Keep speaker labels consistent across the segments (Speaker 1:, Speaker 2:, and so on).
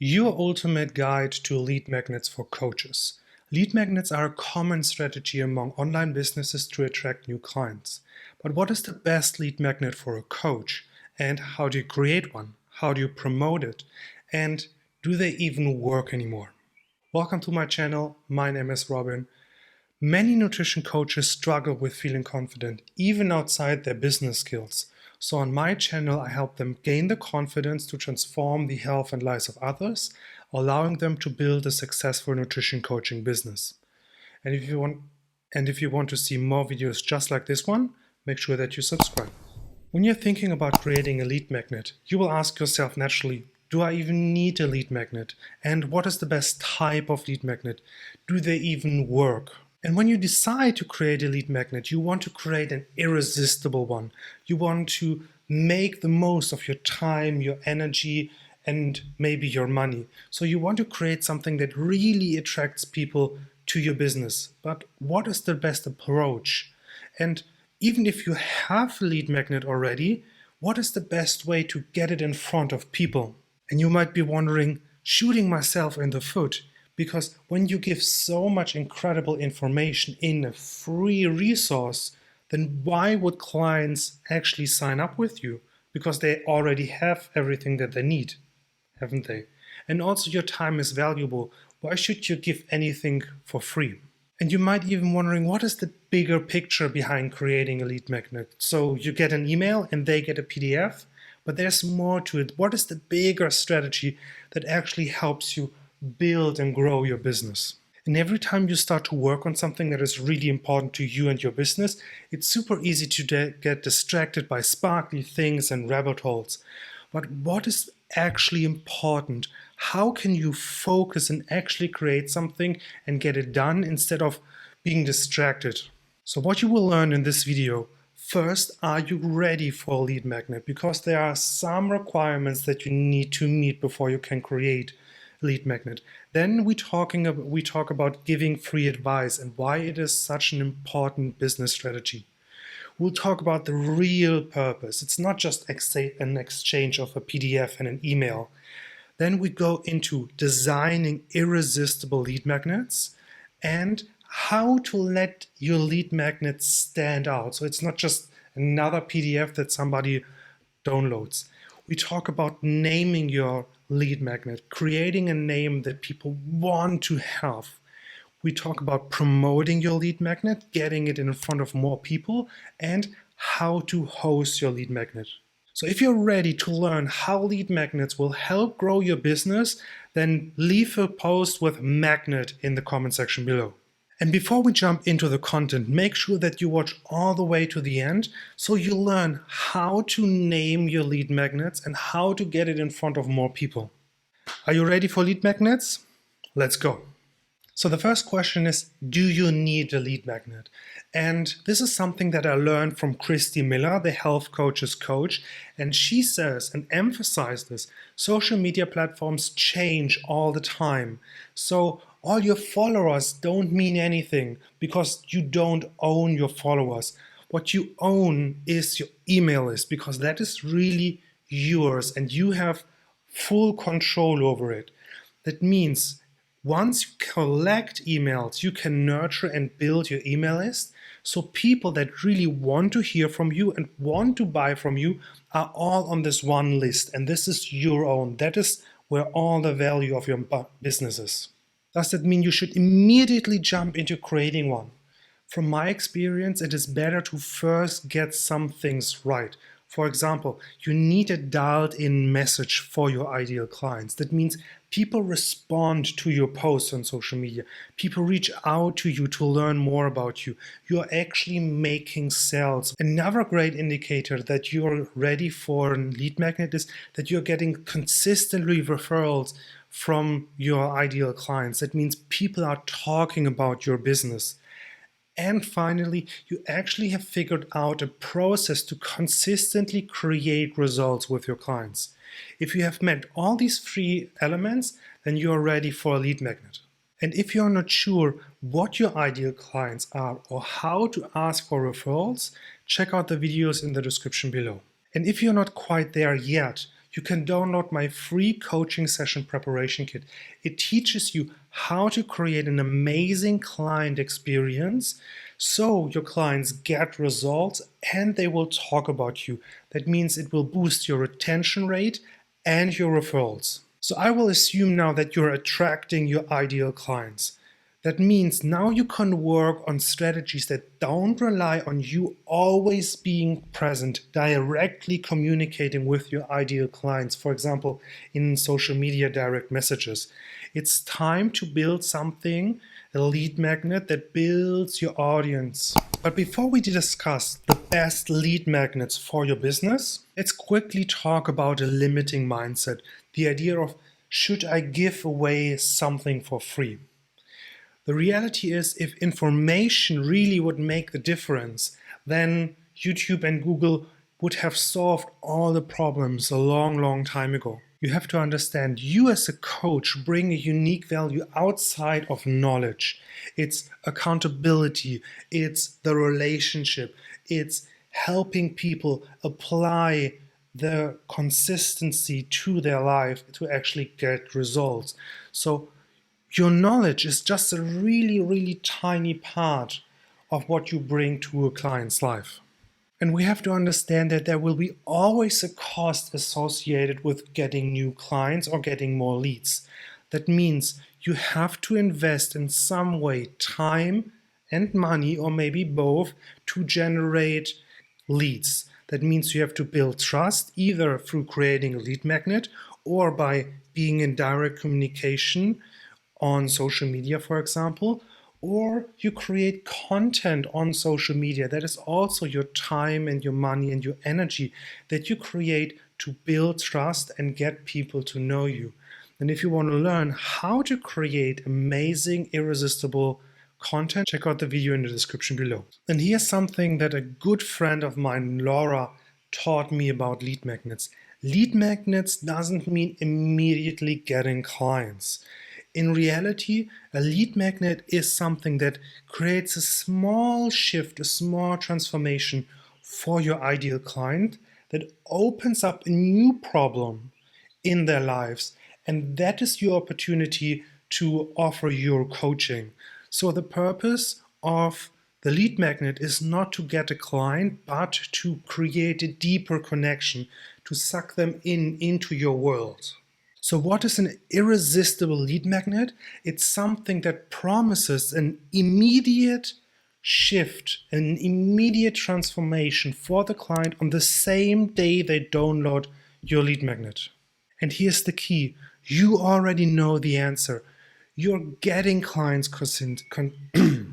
Speaker 1: Your ultimate guide to lead magnets for coaches. Lead magnets are a common strategy among online businesses to attract new clients. But what is the best lead magnet for a coach? And how do you create one? How do you promote it? And do they even work anymore? Welcome to my channel. My name is Robin. Many nutrition coaches struggle with feeling confident, even outside their business skills. So on my channel, I help them gain the confidence to transform the health and lives of others, allowing them to build a successful nutrition coaching business. And if you want to see more videos just like this one, make sure that you subscribe. When you're thinking about creating a lead magnet, you will ask yourself naturally, do I even need a lead magnet? And what is the best type of lead magnet? Do they even work? And when you decide to create a lead magnet, you want to create an irresistible one. You want to make the most of your time, your energy, and maybe your money. So you want to create something that really attracts people to your business. But what is the best approach? And even if you have a lead magnet already, what is the best way to get it in front of people? And you might be wondering, shooting myself in the foot. Because when you give so much incredible information in a free resource, then why would clients actually sign up with you? Because they already have everything that they need, haven't they? And also your time is valuable. Why should you give anything for free? And you might even wondering, what is the bigger picture behind creating a lead magnet? So you get an email and they get a PDF, but there's more to it. What is the bigger strategy that actually helps you build and grow your business? And every time you start to work on something that is really important to you and your business, it's super easy to get distracted by sparkly things and rabbit holes. But what is actually important? How can you focus and actually create something and get it done instead of being distracted? So what you will learn in this video: first, are you ready for a lead magnet? Because there are some requirements that you need to meet before you can create lead magnet. Then we talk about giving free advice and why it is such an important business strategy. We'll talk about the real purpose. It's not just an exchange of a PDF and an email. Then we go into designing irresistible lead magnets and how to let your lead magnets stand out. So it's not just another PDF that somebody downloads. We talk about naming your lead magnet, creating a name that people want to have. We talk about promoting your lead magnet, getting it in front of more people, and how to host your lead magnet. So if you're ready to learn how lead magnets will help grow your business, then leave a post with magnet in the comment section below. And before we jump into the content, make sure that you watch all the way to the end so you learn how to name your lead magnets and how to get it in front of more people. Are you ready for lead magnets? Let's go. So the first question is, do you need a lead magnet? And this is something that I learned from Christie Miller, the health coach's coach. And she says and emphasizes this: social media platforms change all the time. So all your followers don't mean anything because you don't own your followers. What you own is your email list, because that is really yours and you have full control over it. That means once you collect emails, you can nurture and build your email list. So people that really want to hear from you and want to buy from you are all on this one list. And this is your own. That is where all the value of your business is. Does that mean you should immediately jump into creating one? From my experience, it is better to first get some things right. For example, you need a dialed-in message for your ideal clients. That means people respond to your posts on social media. People reach out to you to learn more about you. You're actually making sales. Another great indicator that you're ready for a lead magnet is that you're getting consistently referrals from your ideal clients. That means people are talking about your business. And finally, you actually have figured out a process to consistently create results with your clients. If you have met all these three elements, then you are ready for a lead magnet. And if you're not sure what your ideal clients are or how to ask for referrals, check out the videos in the description below. And if you're not quite there yet, you can download my free coaching session preparation kit. It teaches you how to create an amazing client experience so your clients get results and they will talk about you. That means it will boost your retention rate and your referrals. So I will assume now that you're attracting your ideal clients. That means now you can work on strategies that don't rely on you always being present, directly communicating with your ideal clients, for example, in social media direct messages. It's time to build something, a lead magnet that builds your audience. But before we discuss the best lead magnets for your business, let's quickly talk about a limiting mindset, the idea of should I give away something for free? The reality is, if information really would make the difference, then YouTube and Google would have solved all the problems a long time ago. You have to understand, you as a coach bring a unique value outside of knowledge. It's accountability, it's the relationship, it's helping people apply the consistency to their life to actually get results. So your knowledge is just a really tiny part of what you bring to a client's life. And we have to understand that there will be always a cost associated with getting new clients or getting more leads. That means you have to invest in some way time and money, or maybe both, to generate leads. That means you have to build trust either through creating a lead magnet or by being in direct communication on social media, for example, or you create content on social media. That is also your time and your money and your energy that you create to build trust and get people to know you. And if you want to learn how to create amazing, irresistible content, check out the video in the description below. And here's something that a good friend of mine, Laura, taught me about lead magnets. Lead magnets doesn't mean immediately getting clients. In reality, a lead magnet is something that creates a small shift, a small transformation for your ideal client that opens up a new problem in their lives. And that is your opportunity to offer your coaching. So the purpose of the lead magnet is not to get a client, but to create a deeper connection, to suck them into your world. So what is an irresistible lead magnet? It's something that promises an immediate shift, an immediate transformation for the client on the same day they download your lead magnet. And here's the key. You already know the answer. You're getting clients and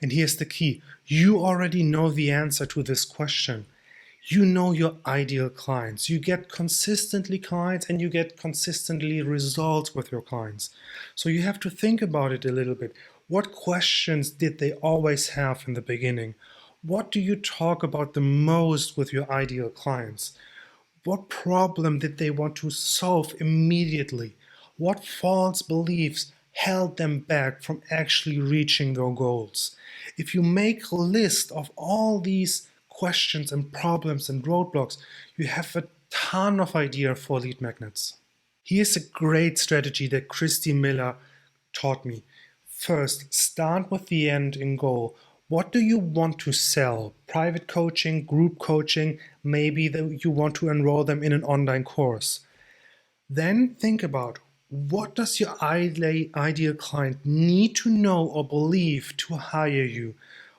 Speaker 1: here's the key. You already know the answer to this question. You know your ideal clients. You get consistently clients and you get consistently results with your clients. So you have to think about it a little bit. What questions did they always have in the beginning? What do you talk about the most with your ideal clients? What problem did they want to solve immediately? What false beliefs held them back from actually reaching their goals? If you make a list of all these questions and problems and roadblocks, you have a ton of ideas for lead magnets. Here's a great strategy that Christie Miller taught me. First, start with the end in goal. What do you want to sell? Private coaching, group coaching, maybe you want to enroll them in an online course. Then think about, what does your ideal client need to know or believe to hire you?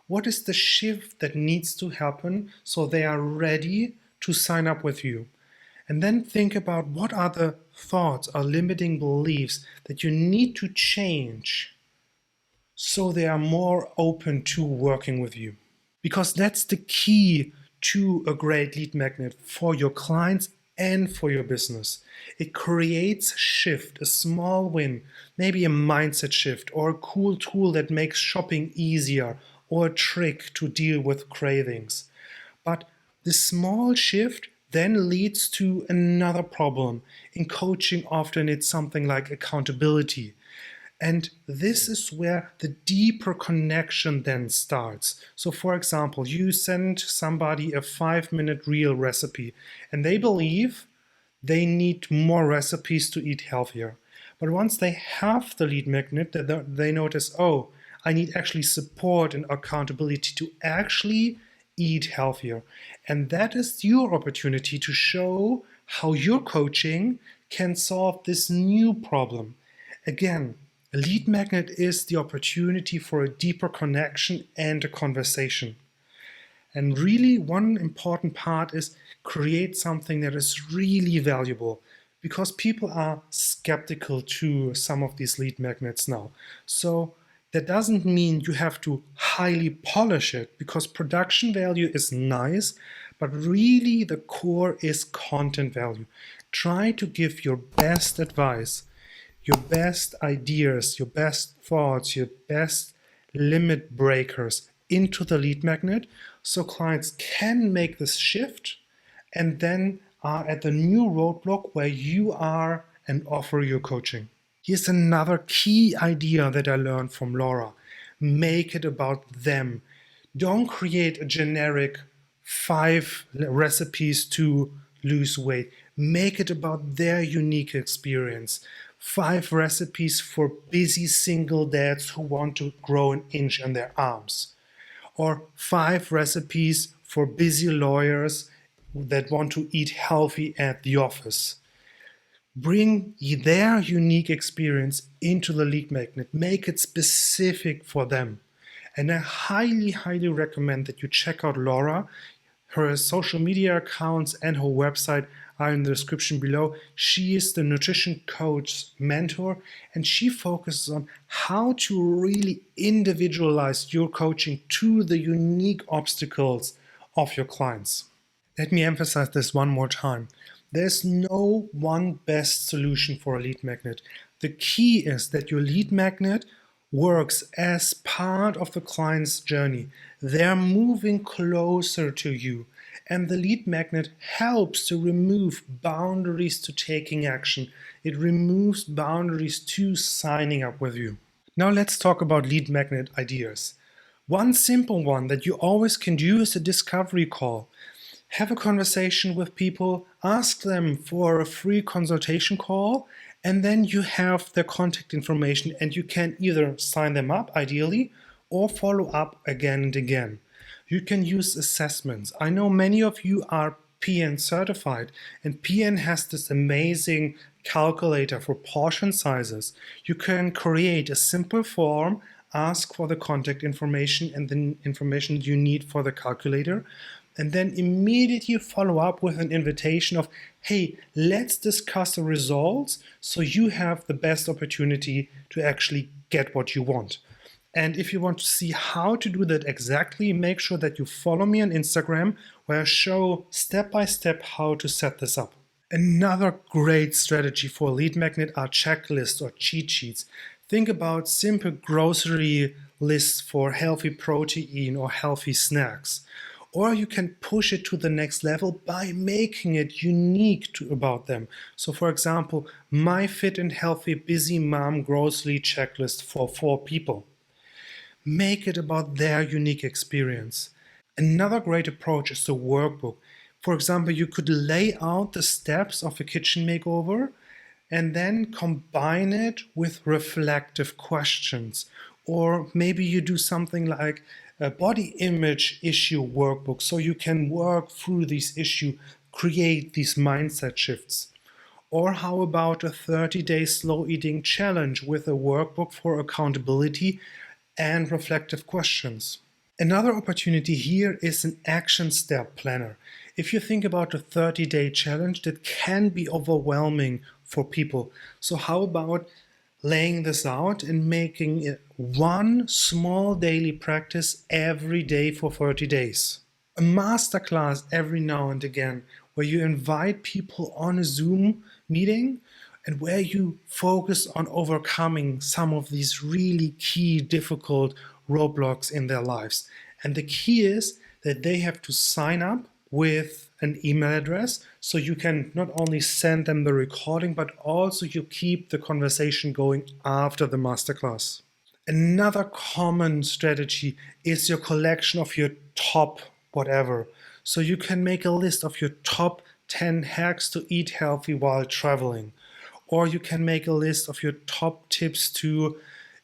Speaker 1: What is the shift that needs to happen so they are ready to sign up with you? And then think about what are the thoughts or limiting beliefs that you need to change so they are more open to working with you. Because that's the key to a great lead magnet for your clients and for your business. It creates a shift, a small win, maybe a mindset shift or a cool tool that makes shopping easier or a trick to deal with cravings. But this small shift then leads to another problem. In coaching, often it's something like accountability. And this is where the deeper connection then starts. So for example, you send somebody a 5-minute reel recipe and they believe they need more recipes to eat healthier. But once they have the lead magnet, they notice, oh, I need actually support and accountability to actually eat healthier. And that is your opportunity to show how your coaching can solve this new problem. Again, a lead magnet is the opportunity for a deeper connection and a conversation. And really, one important part is create something that is really valuable, because people are skeptical to some of these lead magnets now. So that doesn't mean you have to highly polish it, because production value is nice, but really the core is content value. Try to give your best advice, your best ideas, your best thoughts, your best limit breakers into the lead magnet so clients can make this shift and then are at the new roadblock where you are and offer your coaching. Here's another key idea that I learned from Laura. Make it about them. Don't create a generic 5 recipes to lose weight. Make it about their unique experience. 5 recipes for busy single dads who want to grow an inch in their arms. Or 5 recipes for busy lawyers that want to eat healthy at the office. Bring their unique experience into the lead magnet. Make it specific for them. And I highly, highly recommend that you check out Laura. Her social media accounts and her website are in the description below. She is the nutrition coach mentor, and she focuses on how to really individualize your coaching to the unique obstacles of your clients. Let me emphasize this one more time. There's no one best solution for a lead magnet. The key is that your lead magnet works as part of the client's journey. They're moving closer to you, and the lead magnet helps to remove boundaries to taking action. It removes boundaries to signing up with you. Now let's talk about lead magnet ideas. One simple one that you always can do is a discovery call. Have a conversation with people, ask them for a free consultation call, and then you have their contact information and you can either sign them up, ideally, or follow up again and again. You can use assessments. I know many of you are PN certified, and PN has this amazing calculator for portion sizes. You can create a simple form, ask for the contact information and the information you need for the calculator, and then immediately follow up with an invitation of, hey, let's discuss the results so you have the best opportunity to actually get what you want. And if you want to see how to do that exactly, make sure that you follow me on Instagram, where I show step by step how to set this up. Another great strategy for a lead magnet are checklists or cheat sheets. Think about simple grocery lists for healthy protein or healthy snacks. Or you can push it to the next level by making it unique about them. So for example, my fit and healthy busy mom grocery checklist for 4 people. Make it about their unique experience. Another great approach is the workbook. For example, you could lay out the steps of a kitchen makeover and then combine it with reflective questions. Or maybe you do something like a body image issue workbook, so you can work through these issues, create these mindset shifts. Or how about a 30-day slow eating challenge with a workbook for accountability and reflective questions. Another opportunity here is an action step planner. If you think about a 30-day challenge, that can be overwhelming for people. So how about laying this out and making it one small daily practice every day for 30 days? A masterclass every now and again, where you invite people on a Zoom meeting and where you focus on overcoming some of these really key difficult roadblocks in their lives. And the key is that they have to sign up with an email address, so you can not only send them the recording, but also you keep the conversation going after the masterclass. Another common strategy is your collection of your top whatever. So you can make a list of your top 10 hacks to eat healthy while traveling. Or you can make a list of your top tips to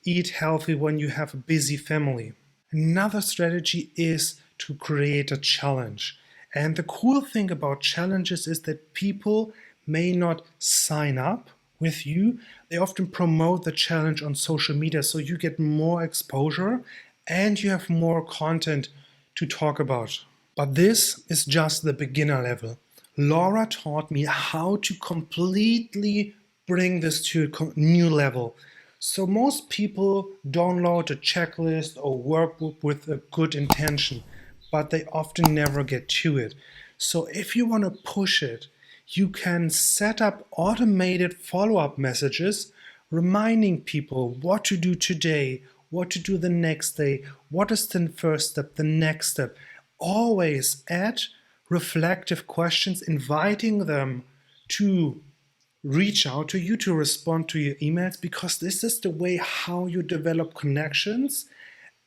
Speaker 1: eat healthy when you have a busy family. Another strategy is to create a challenge. And the cool thing about challenges is that people may not sign up with you. They often promote the challenge on social media, so you get more exposure and you have more content to talk about. But this is just the beginner level. Laura taught me how to completely bring this to a new level. So most people download a checklist or workbook with a good intention, but they often never get to it. So if you want to push it, you can set up automated follow-up messages reminding people what to do today, what to do the next day, what is the first step, the next step. Always add reflective questions, inviting them to reach out to you, to respond to your emails, because this is the way how you develop connections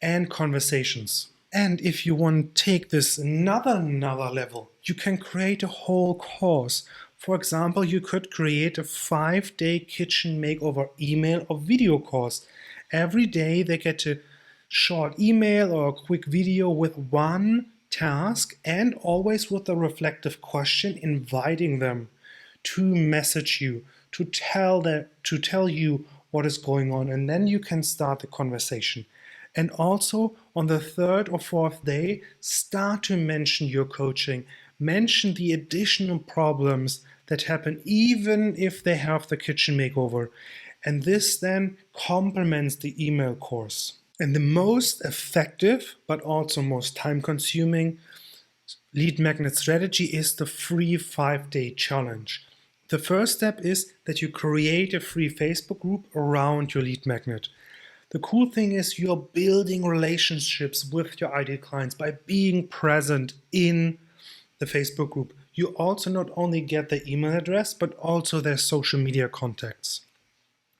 Speaker 1: and conversations. And if you want to take this another level, you can create a whole course. For example, you could create a 5-day kitchen makeover email or video course. Every day they get a short email or a quick video with one task, and always with a reflective question, inviting them to message you, to tell you what is going on, and then you can start the conversation. And also on the 3rd or 4th day, start to mention your coaching, mention the additional problems that happen even if they have the kitchen makeover. And this then complements the email course. And the most effective, but also most time-consuming lead magnet strategy is the free 5-day challenge. The first step is that you create a free Facebook group around your lead magnet. The cool thing is you're building relationships with your ideal clients by being present in the Facebook group. You also not only get their email address, but also their social media contacts.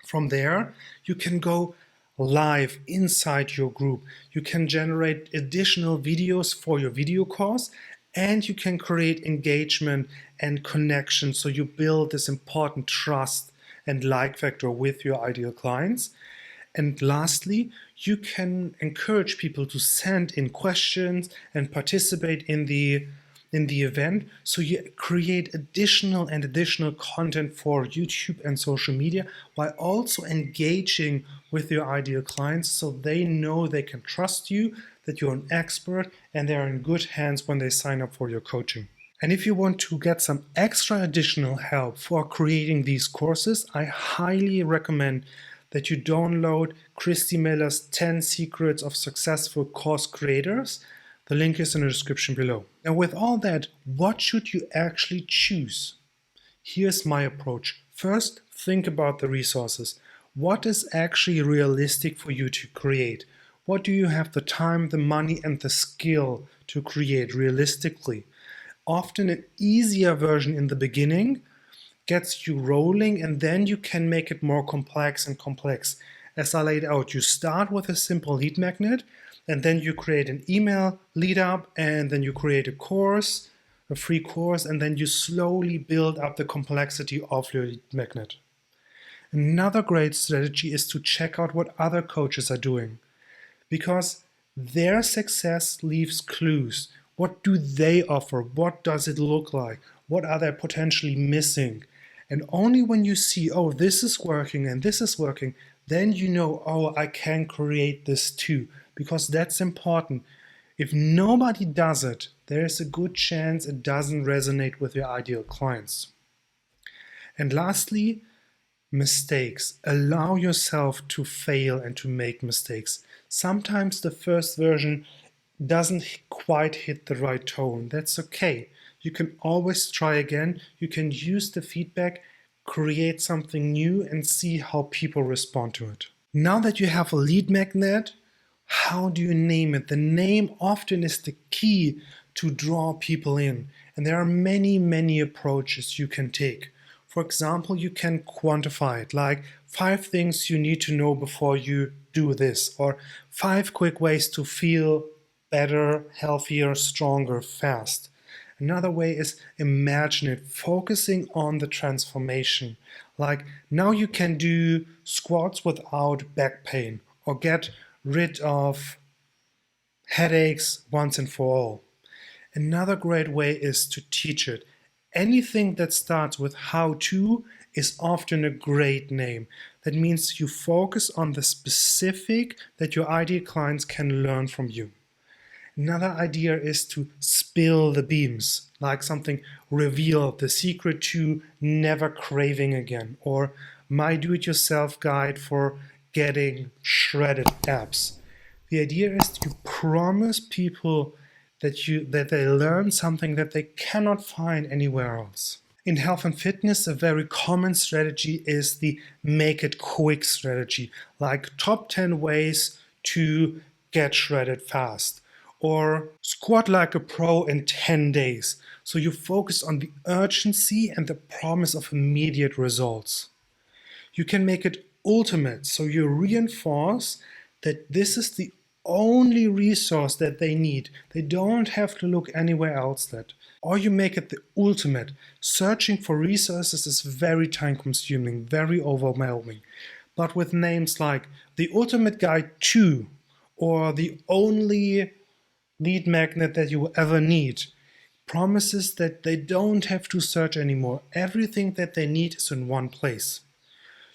Speaker 1: From there, you can go live inside your group. You can generate additional videos for your video course, and you can create engagement and connection. So you build this important trust and like factor with your ideal clients. And lastly, you can encourage people to send in questions and participate in the event. So you create additional content for YouTube and social media, while also engaging with your ideal clients, so they know they can trust you, that you're an expert, and they're in good hands when they sign up for your coaching. And if you want to get some extra additional help for creating these courses, I highly recommend that you download Christie Miller's 10 Secrets of Successful Course Creators. The link is in the description below. And with all that, what should you actually choose? Here's my approach. First, think about the resources. What is actually realistic for you to create? What do you have the time, the money, and the skill to create realistically? Often an easier version in the beginning gets you rolling, and then you can make it more complex and complex. As I laid out, you start with a simple lead magnet, and then you create an email lead up, and then you create a course, a free course, and then you slowly build up the complexity of your lead magnet. Another great strategy is to check out what other coaches are doing, because their success leaves clues. What do they offer? What does it look like? What are they potentially missing? And only when you see, oh, this is working and this is working, then you know, oh, I can create this too, because that's important. If nobody does it, there is a good chance it doesn't resonate with your ideal clients. And lastly, mistakes. Allow yourself to fail and to make mistakes. Sometimes the first version doesn't quite hit the right tone. That's okay. You can always try again. You can use the feedback, create something new, and see how people respond to it. Now that you have a lead magnet, how do you name it? The name often is the key to draw people in. And there are many, many approaches you can take. For example, you can quantify it, like 5 things you need to know before you do this, or 5 quick ways to feel better, healthier, stronger, fast. Another way is imagine it, focusing on the transformation. Like now you can do squats without back pain or get rid of headaches once and for all. Another great way is to teach it. Anything that starts with how to is often a great name. That means you focus on the specific that your ideal clients can learn from you. Another idea is to spill the beans, like something reveal the secret to never craving again, or my do-it-yourself guide for getting shredded abs. The idea is you promise people that they learn something that they cannot find anywhere else. In health and fitness, a very common strategy is the make it quick strategy, like top 10 ways to get shredded fast, or squat like a pro in 10 days. So you focus on the urgency and the promise of immediate results. You can make it ultimate, so you reinforce that this is the only resource that they need. They don't have to look anywhere else. Or you make it the ultimate. Searching for resources is very time consuming, very overwhelming. But with names like the ultimate guide to, or the only lead magnet that you will ever need, promises that they don't have to search anymore. Everything that they need is in one place.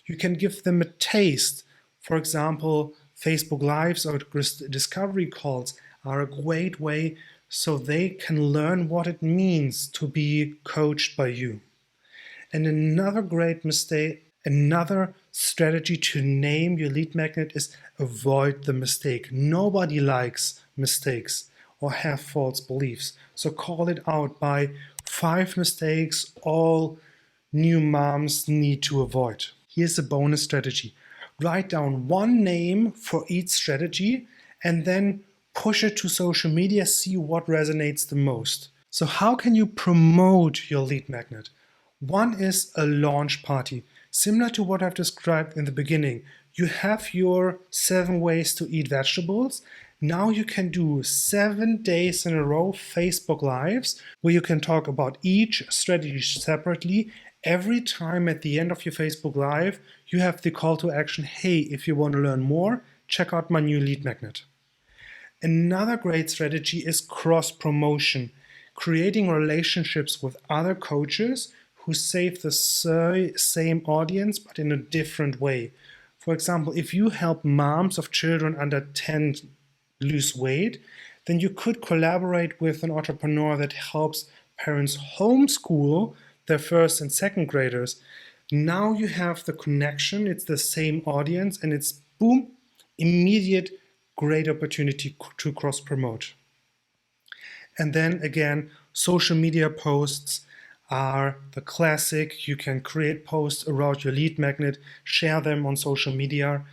Speaker 1: You can give them a taste. For example, Facebook Lives or discovery calls are a great way so they can learn what it means to be coached by you. And another great mistake, another strategy to name your lead magnet is avoid the mistake. Nobody likes mistakes or have false beliefs. So call it out by 5 mistakes all new moms need to avoid. Here's a bonus strategy. Write down one name for each strategy and then push it to social media, see what resonates the most. So how can you promote your lead magnet? One is a launch party. Similar to what I've described in the beginning, you have your 7 ways to eat vegetables. Now you can do 7 days in a row Facebook Lives where you can talk about each strategy separately. Every time at the end of your Facebook Live, you have the call to action, hey, if you want to learn more, check out my new lead magnet. Another great strategy is cross-promotion, creating relationships with other coaches who serve the same audience but in a different way. For example, if you help moms of children under 10 lose weight, then you could collaborate with an entrepreneur that helps parents homeschool their 1st and 2nd graders. Now you have the connection, it's the same audience, and it's boom, immediate great opportunity to cross promote. And then again, social media posts are the classic. You can create posts around your lead magnet, share them on social media,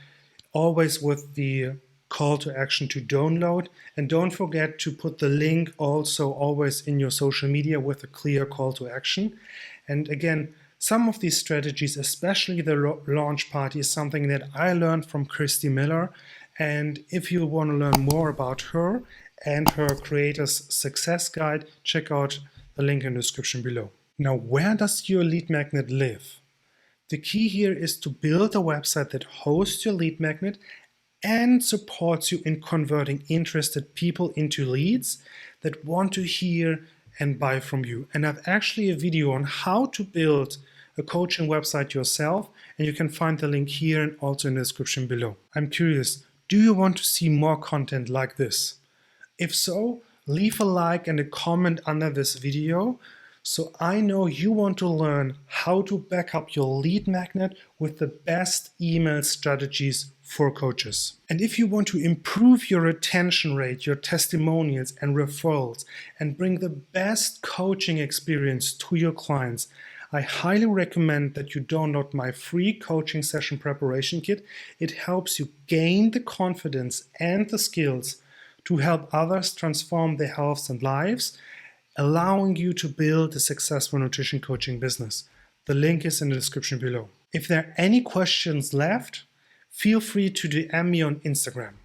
Speaker 1: always with the call to action to download. And don't forget to put the link also always in your social media with a clear call to action. And again, some of these strategies, especially the launch party, is something that I learned from Christie Miller. And if you want to learn more about her and her Creator's Success Guide, check out the link in the description below. Now, where does your lead magnet live? The key here is to build a website that hosts your lead magnet and supports you in converting interested people into leads that want to hear and buy from you. And I've actually a video on how to build a coaching website yourself, and you can find the link here and also in the description below. I'm curious, do you want to see more content like this? If so, leave a like and a comment under this video so I know you want to learn how to back up your lead magnet with the best email strategies for coaches. And if you want to improve your retention rate, your testimonials and referrals, and bring the best coaching experience to your clients, I highly recommend that you download my free coaching session preparation kit. It helps you gain the confidence and the skills to help others transform their health and lives, allowing you to build a successful nutrition coaching business. The link is in the description below. If there are any questions left, feel free to DM me on Instagram.